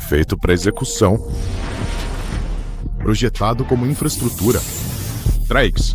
feito para execução, projetado como infraestrutura. Traix.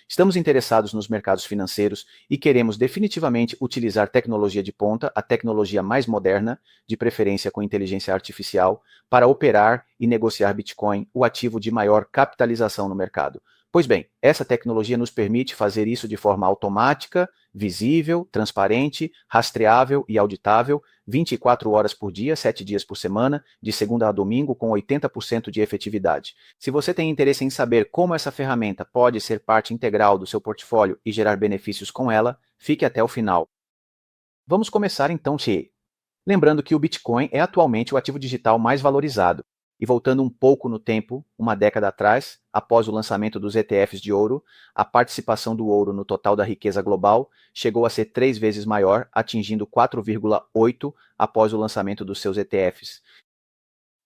Estamos interessados nos mercados financeiros e queremos definitivamente utilizar tecnologia de ponta, a tecnologia mais moderna, de preferência com inteligência artificial, para operar e negociar Bitcoin, o ativo de maior capitalização no mercado. Pois bem, essa tecnologia nos permite fazer isso de forma automática, visível, transparente, rastreável e auditável, 24 horas por dia, 7 dias por semana, de segunda a domingo, com 80% de efetividade. Se você tem interesse em saber como essa ferramenta pode ser parte integral do seu portfólio e gerar benefícios com ela, fique até o final. Vamos começar então, lembrando que o Bitcoin é atualmente o ativo digital mais valorizado. E voltando um pouco no tempo, uma década atrás, após o lançamento dos ETFs de ouro, a participação do ouro no total da riqueza global chegou a ser 3 vezes maior, atingindo 4,8 após o lançamento dos seus ETFs.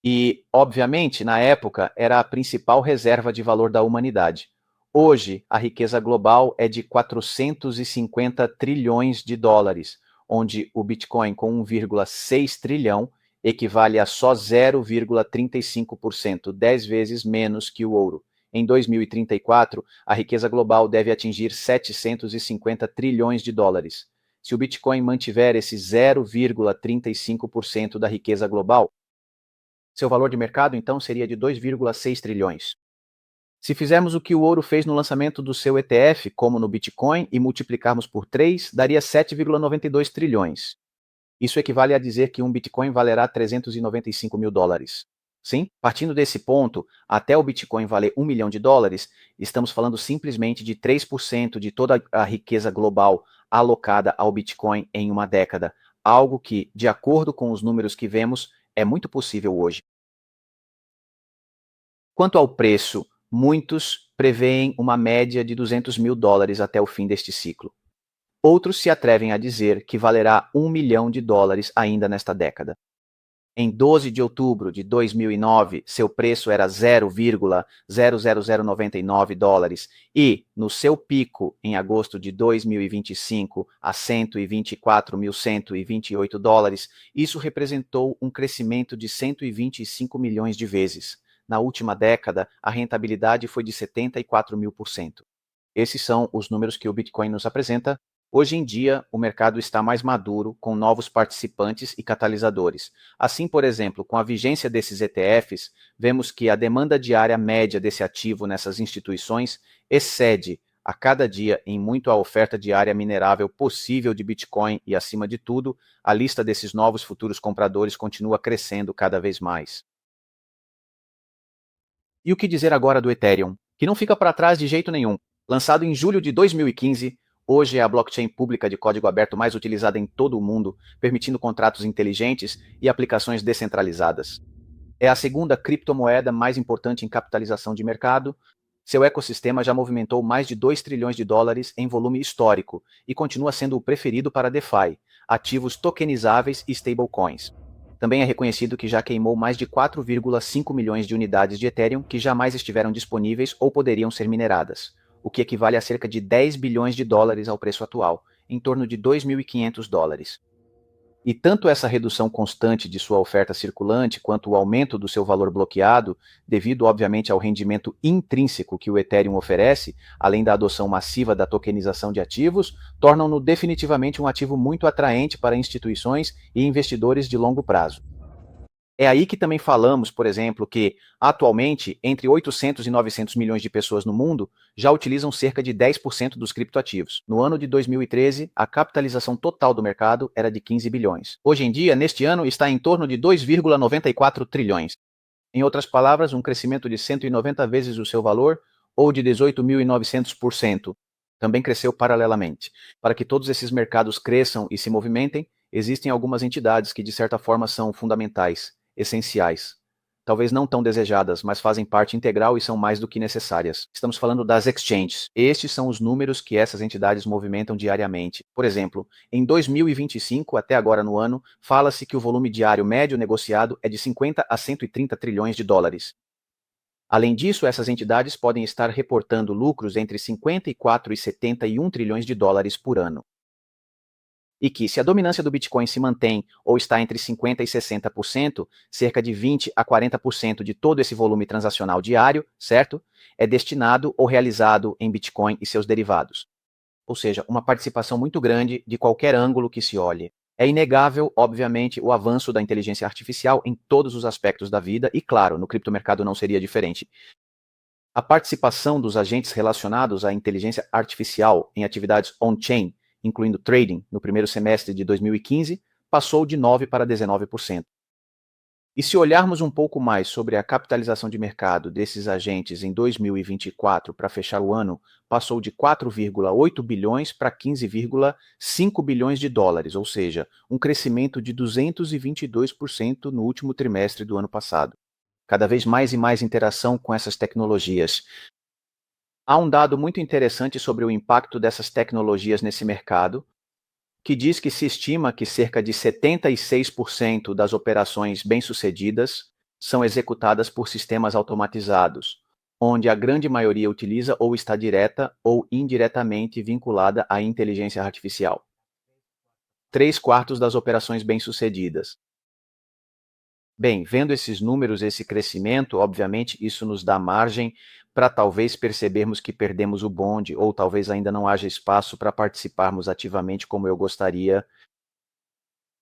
E, obviamente, na época, era a principal reserva de valor da humanidade. Hoje, a riqueza global é de 450 trilhões de dólares, onde o Bitcoin, com 1,6 trilhão, equivale a só 0,35%, 10 vezes menos que o ouro. Em 2034, a riqueza global deve atingir 750 trilhões de dólares. Se o Bitcoin mantiver esse 0,35% da riqueza global, seu valor de mercado, então, seria de 2,6 trilhões. Se fizermos o que o ouro fez no lançamento do seu ETF, como no Bitcoin, e multiplicarmos por 3, daria 7,92 trilhões. Isso equivale a dizer que um Bitcoin valerá 395 mil dólares. Sim, partindo desse ponto, até o Bitcoin valer $1 milhão, estamos falando simplesmente de 3% de toda a riqueza global alocada ao Bitcoin em uma década, algo que, de acordo com os números que vemos, é muito possível hoje. Quanto ao preço, muitos preveem uma média de 200 mil dólares até o fim deste ciclo. Outros se atrevem a dizer que valerá $1 milhão ainda nesta década. Em 12 de outubro de 2009, seu preço era 0,00099 dólares e, no seu pico em agosto de 2025, a 124.128 dólares, isso representou um crescimento de 125 milhões de vezes. Na última década, a rentabilidade foi de 74.000%. Esses são os números que o Bitcoin nos apresenta. Hoje em dia, o mercado está mais maduro, com novos participantes e catalisadores. Assim, por exemplo, com a vigência desses ETFs, vemos que a demanda diária média desse ativo nessas instituições excede a cada dia em muito a oferta diária minerável possível de Bitcoin e, acima de tudo, a lista desses novos futuros compradores continua crescendo cada vez mais. E o que dizer agora do Ethereum, que não fica para trás de jeito nenhum. Lançado em julho de 2015, hoje é a blockchain pública de código aberto mais utilizada em todo o mundo, permitindo contratos inteligentes e aplicações descentralizadas. É a segunda criptomoeda mais importante em capitalização de mercado. Seu ecossistema já movimentou mais de 2 trilhões de dólares em volume histórico e continua sendo o preferido para DeFi, ativos tokenizáveis e stablecoins. Também é reconhecido que já queimou mais de 4,5 milhões de unidades de Ethereum que jamais estiveram disponíveis ou poderiam ser mineradas, o que equivale a cerca de 10 bilhões de dólares ao preço atual, em torno de 2.500 dólares. E tanto essa redução constante de sua oferta circulante quanto o aumento do seu valor bloqueado, devido obviamente ao rendimento intrínseco que o Ethereum oferece, além da adoção massiva da tokenização de ativos, tornam-no definitivamente um ativo muito atraente para instituições e investidores de longo prazo. É aí que também falamos, por exemplo, que, atualmente, entre 800 e 900 milhões de pessoas no mundo já utilizam cerca de 10% dos criptoativos. No ano de 2013, a capitalização total do mercado era de 15 bilhões. Hoje em dia, neste ano, está em torno de 2,94 trilhões. Em outras palavras, um crescimento de 190 vezes o seu valor, ou de 18.900%. Também cresceu paralelamente. Para que todos esses mercados cresçam e se movimentem, existem algumas entidades que, de certa forma, são fundamentais, essenciais. Talvez não tão desejadas, mas fazem parte integral e são mais do que necessárias. Estamos falando das exchanges. Estes são os números que essas entidades movimentam diariamente. Por exemplo, em 2025, até agora no ano, fala-se que o volume diário médio negociado é de 50 a 130 trilhões de dólares. Além disso, essas entidades podem estar reportando lucros entre 54 e 71 trilhões de dólares por ano. e que, se a dominância do Bitcoin se mantém ou está entre 50% e 60%, cerca de 20% a 40% de todo esse volume transacional diário, certo? É destinado ou realizado em Bitcoin e seus derivados. Ou seja, uma participação muito grande de qualquer ângulo que se olhe. É inegável, obviamente, o avanço da inteligência artificial em todos os aspectos da vida e, claro, no criptomercado não seria diferente. A participação dos agentes relacionados à inteligência artificial em atividades on-chain, incluindo trading, no primeiro semestre de 2015, passou de 9% para 19%. E se olharmos um pouco mais sobre a capitalização de mercado desses agentes em 2024 para fechar o ano, passou de 4,8 bilhões para 15,5 bilhões de dólares, ou seja, um crescimento de 222% no último trimestre do ano passado. Cada vez mais e mais interação com essas tecnologias. Há um dado muito interessante sobre o impacto dessas tecnologias nesse mercado, que diz que se estima que cerca de 76% das operações bem-sucedidas são executadas por sistemas automatizados, onde a grande maioria utiliza ou está direta ou indiretamente vinculada à inteligência artificial. 3/4 das operações bem-sucedidas. Bem, vendo esses números, esse crescimento, obviamente, isso nos dá margem para talvez percebermos que perdemos o bonde, ou talvez ainda não haja espaço para participarmos ativamente como eu gostaria.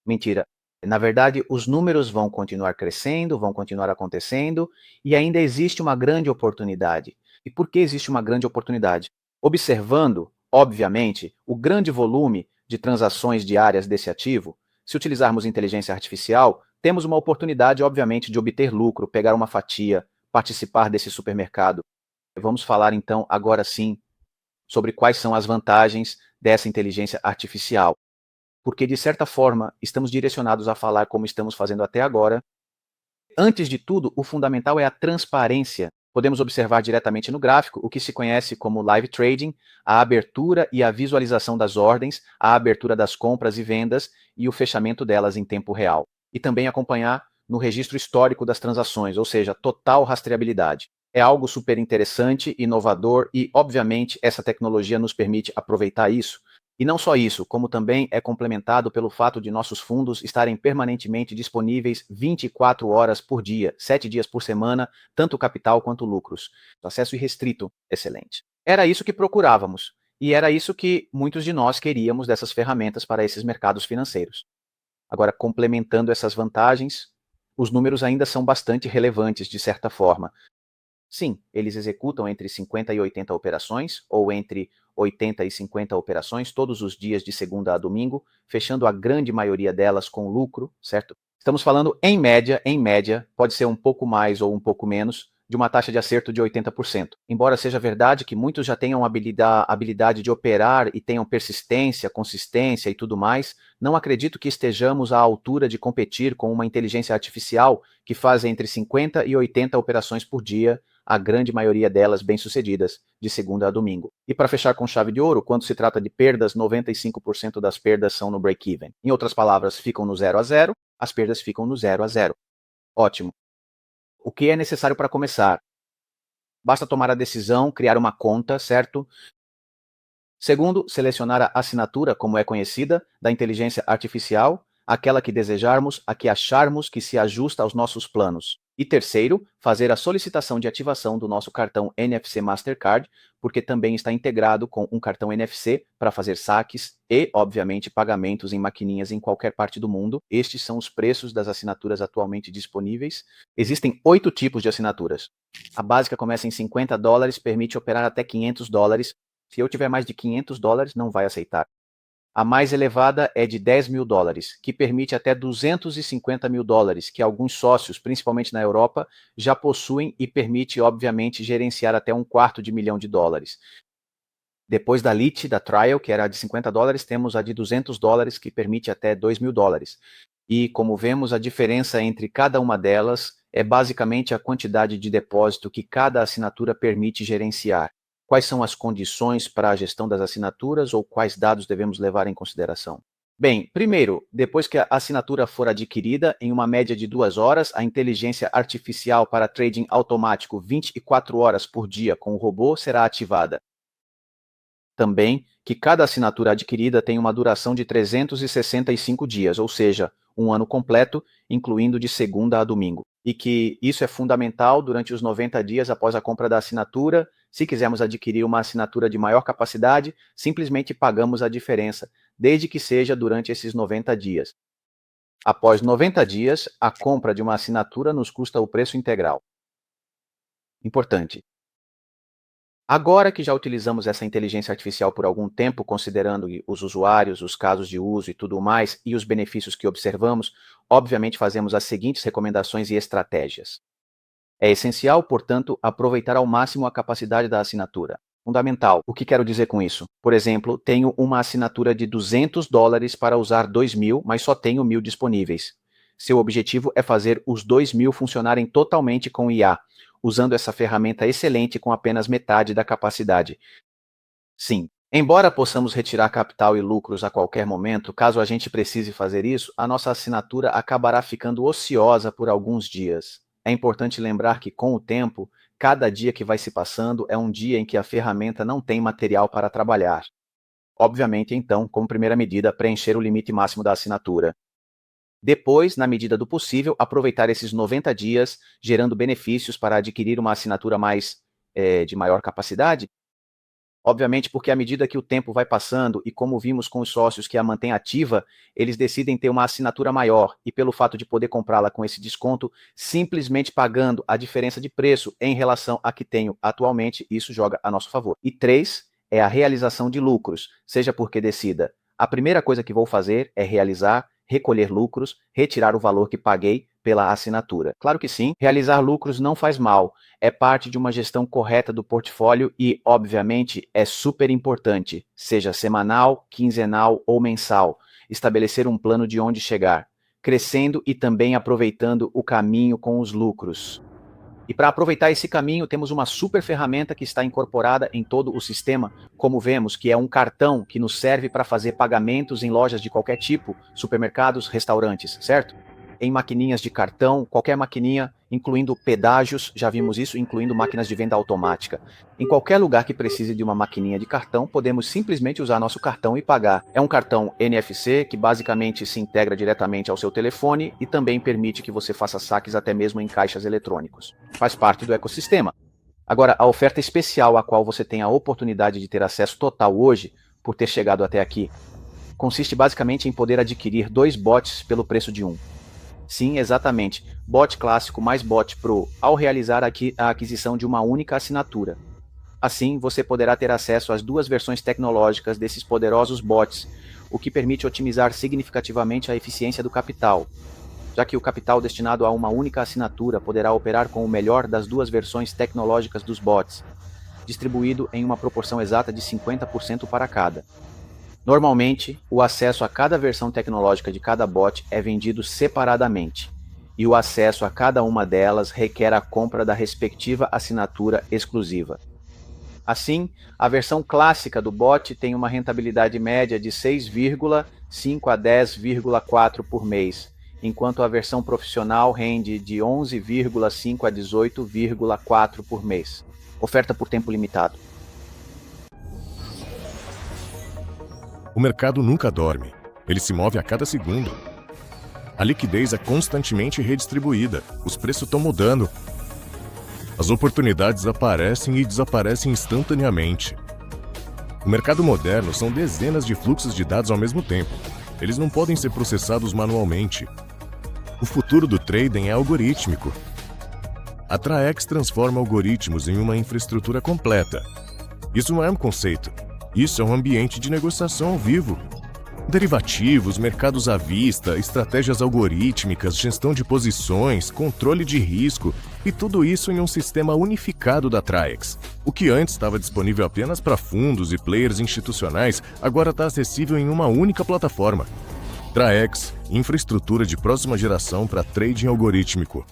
Mentira. Na verdade, os números vão continuar crescendo, vão continuar acontecendo, e ainda existe uma grande oportunidade. E por que existe uma grande oportunidade? Observando, obviamente, o grande volume de transações diárias desse ativo, se utilizarmos inteligência artificial, temos uma oportunidade, obviamente, de obter lucro, pegar uma fatia, participar desse supermercado. Vamos falar então, agora sim, sobre quais são as vantagens dessa inteligência artificial. Porque, de certa forma, estamos direcionados a falar como estamos fazendo até agora. Antes de tudo, o fundamental é a transparência. Podemos observar diretamente no gráfico o que se conhece como live trading, a abertura e a visualização das ordens, a abertura das compras e vendas e o fechamento delas em tempo real. E também acompanhar no registro histórico das transações, ou seja, total rastreabilidade. É algo super interessante, inovador e, obviamente, essa tecnologia nos permite aproveitar isso. E não só isso, como também é complementado pelo fato de nossos fundos estarem permanentemente disponíveis 24 horas por dia, 7 dias por semana, tanto capital quanto lucros. Acesso irrestrito, excelente. Era isso que procurávamos, e era isso que muitos de nós queríamos dessas ferramentas para esses mercados financeiros. Agora, complementando essas vantagens, os números ainda são bastante relevantes, de certa forma. Sim, eles executam entre 50 e 80 operações, ou entre 80 e 50 operações, todos os dias de segunda a domingo, fechando a grande maioria delas com lucro, certo? Estamos falando em média, pode ser um pouco mais ou um pouco menos, de uma taxa de acerto de 80%. Embora seja verdade que muitos já tenham habilidade de operar e tenham persistência, consistência e tudo mais, não acredito que estejamos à altura de competir com uma inteligência artificial que faz entre 50 e 80 operações por dia, a grande maioria delas bem-sucedidas, de segunda a domingo. E para fechar com chave de ouro, quando se trata de perdas, 95% das perdas são no break-even. Em outras palavras, ficam no 0 a 0, as perdas ficam no 0 a 0. Ótimo. O que é necessário para começar? Basta tomar a decisão, criar uma conta, certo? Segundo, selecionar a assinatura, como é conhecida, da inteligência artificial, aquela que desejarmos, a que acharmos que se ajusta aos nossos planos. E terceiro, fazer a solicitação de ativação do nosso cartão NFC Mastercard, porque também está integrado com um cartão NFC para fazer saques e, obviamente, pagamentos em maquininhas em qualquer parte do mundo. Estes são os preços das assinaturas atualmente disponíveis. Existem 8 tipos de assinaturas. A básica começa em $50, permite operar até $500. Se eu tiver mais de $500, não vai aceitar. A mais elevada é de $10.000, que permite até $250.000, que alguns sócios, principalmente na Europa, já possuem e permite, obviamente, gerenciar até $250.000. Depois da Lite, da Trial, que era a de $50, temos a de $200, que permite até $2.000. E, como vemos, a diferença entre cada uma delas é basicamente a quantidade de depósito que cada assinatura permite gerenciar. Quais são as condições para a gestão das assinaturas ou quais dados devemos levar em consideração? Bem, primeiro, depois que a assinatura for adquirida, em uma média de 2 horas, a inteligência artificial para trading automático 24 horas por dia com o robô será ativada. também que cada assinatura adquirida tem uma duração de 365 dias, ou seja, um ano completo, incluindo de segunda a domingo. E que isso é fundamental durante os 90 dias após a compra da assinatura. Se quisermos adquirir uma assinatura de maior capacidade, simplesmente pagamos a diferença, desde que seja durante esses 90 dias. Após 90 dias, a compra de uma assinatura nos custa o preço integral. Importante. Agora que já utilizamos essa inteligência artificial por algum tempo, considerando os usuários, os casos de uso e tudo mais, e os benefícios que observamos, obviamente fazemos as seguintes recomendações e estratégias. É essencial, portanto, aproveitar ao máximo a capacidade da assinatura. Fundamental. O que quero dizer com isso? Por exemplo, tenho uma assinatura de $200 para usar 2.000, mas só tenho 1.000 disponíveis. Seu objetivo é fazer os 2.000 funcionarem totalmente com IA, usando essa ferramenta excelente com apenas metade da capacidade. Sim, embora possamos retirar capital e lucros a qualquer momento, caso a gente precise fazer isso, a nossa assinatura acabará ficando ociosa por alguns dias. É importante lembrar que, com o tempo, cada dia que vai se passando é um dia em que a ferramenta não tem material para trabalhar. Obviamente, então, como primeira medida, preencher o limite máximo da assinatura. Depois, na medida do possível, aproveitar esses 90 dias, gerando benefícios para adquirir uma assinatura de maior capacidade. Obviamente, porque à medida que o tempo vai passando e como vimos com os sócios que a mantêm ativa, eles decidem ter uma assinatura maior e pelo fato de poder comprá-la com esse desconto, simplesmente pagando a diferença de preço em relação a que tenho atualmente, isso joga a nosso favor. E 3, é a realização de lucros, seja porque decida. A primeira coisa que vou fazer é recolher lucros, retirar o valor que paguei pela assinatura. Claro que sim, realizar lucros não faz mal, é parte de uma gestão correta do portfólio e, obviamente, é super importante, seja semanal, quinzenal ou mensal, estabelecer um plano de onde chegar, crescendo e também aproveitando o caminho com os lucros. E para aproveitar esse caminho, temos uma super ferramenta que está incorporada em todo o sistema, como vemos, que é um cartão que nos serve para fazer pagamentos em lojas de qualquer tipo, supermercados, restaurantes, certo? Em maquininhas de cartão, qualquer maquininha, incluindo pedágios, já vimos isso, incluindo máquinas de venda automática. Em qualquer lugar que precise de uma maquininha de cartão, podemos simplesmente usar nosso cartão e pagar. É um cartão NFC que basicamente se integra diretamente ao seu telefone e também permite que você faça saques até mesmo em caixas eletrônicos. Faz parte do ecossistema. Agora, a oferta especial a qual você tem a oportunidade de ter acesso total hoje, por ter chegado até aqui, consiste basicamente em poder adquirir 2 bots pelo preço de um. Sim, exatamente. Bot clássico mais bot Pro, ao realizar aqui a aquisição de uma única assinatura. Assim, você poderá ter acesso às 2 versões tecnológicas desses poderosos bots, o que permite otimizar significativamente a eficiência do capital, já que o capital destinado a uma única assinatura poderá operar com o melhor das 2 versões tecnológicas dos bots, distribuído em uma proporção exata de 50% para cada. Normalmente, o acesso a cada versão tecnológica de cada bot é vendido separadamente, e o acesso a cada uma delas requer a compra da respectiva assinatura exclusiva. Assim, a versão clássica do bot tem uma rentabilidade média de 6,5 a 10,4 por mês, enquanto a versão profissional rende de 11,5 a 18,4 por mês. Oferta por tempo limitado. O mercado nunca dorme. Ele se move a cada segundo. A liquidez é constantemente redistribuída. Os preços estão mudando. As oportunidades aparecem e desaparecem instantaneamente. No mercado moderno, são dezenas de fluxos de dados ao mesmo tempo. Eles não podem ser processados manualmente. O futuro do trading é algorítmico. A Traex transforma algoritmos em uma infraestrutura completa. Isso não é um conceito. Isso é um ambiente de negociação ao vivo. Derivativos, mercados à vista, estratégias algorítmicas, gestão de posições, controle de risco e tudo isso em um sistema unificado da Traex. O que antes estava disponível apenas para fundos e players institucionais, agora está acessível em uma única plataforma. Traex, infraestrutura de próxima geração para trading algorítmico.